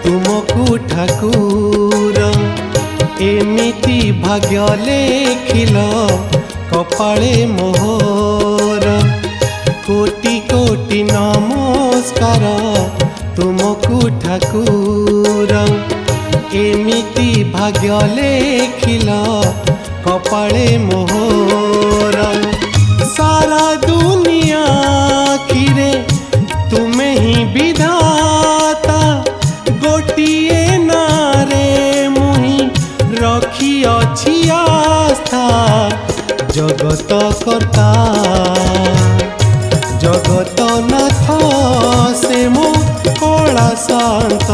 तुमको ठाकुर एमिति भाग्य लेखिल कपाळे मोहर कोटि कोटि नमस्कार तुमको ठाकुर एमिति भाग्य लेखिल कपाळे मोहर सारा दुनिया खिरे तुम्हें ही विधाता गोटिए नारे मुही रखी अछि आस्था जगत कर्ता जगत नाथ से मो कला शांत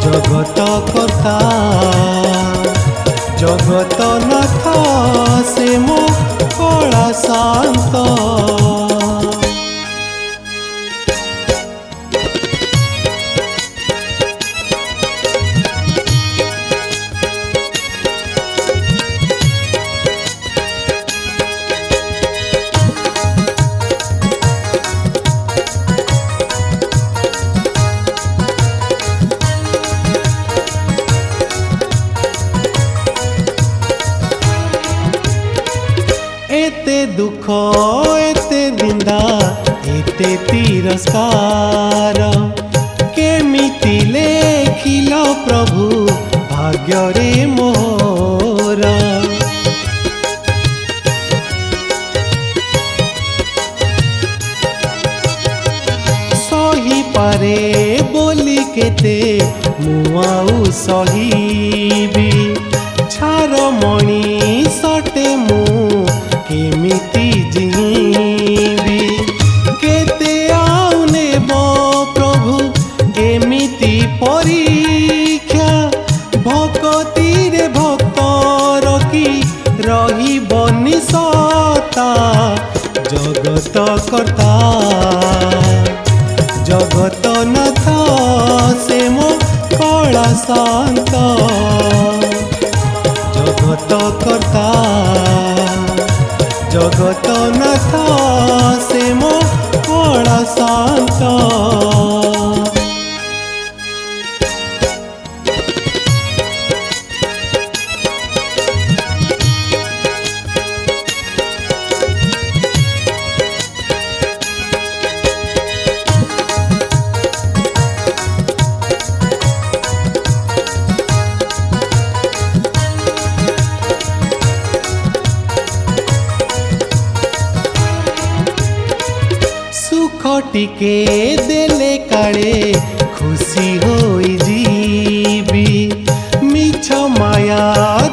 जगत कर्ता जगत नाथ से मो कला शांत। एते दुख एते निंदा एते तिरस्कार केमिति लेखिल प्रभु भाग्य रे मोर सही पारे बोली केते मुआउ सहीबी छार मणि सटे मु केमिति जीवी केते आउ नेब प्रभु एमिति परीक्षा भक्ति रे भक्त रखी रही बनी सता जगत कर्ता जगत नाथ से मो कला शांत जगत कर्ता जगत नाथ से मो कला शांत। टिके देले काले खुशी होई जीवी मिछ माया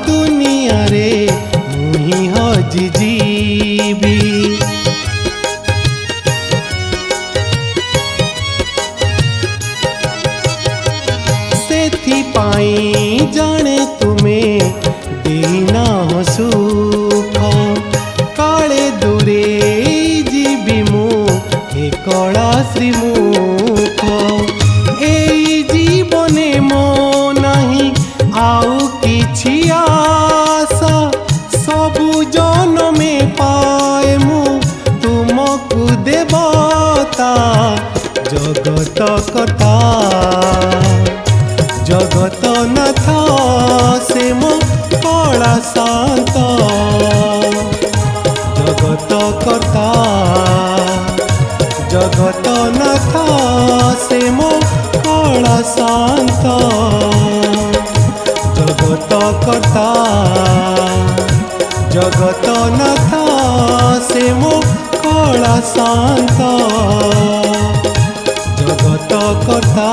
दुनिया रे मुही हजी जीवी सेथि पाई जाने तुमे देना सुख काले दूरे जीवी मु कला श्रीमुख एई जीवने मो नहीं आउ किछि आशा सबु जनमे पाए मु तुमको देवता जगत कर्ता जगत नाथ से मो कला शांत जगत कर्ता जगत नाथ से मो कला शांत जगत कर्ता जगत नाथ से मो कला शांत जगत कर्ता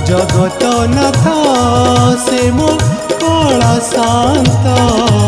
जगत नाथ से मो कला शांत।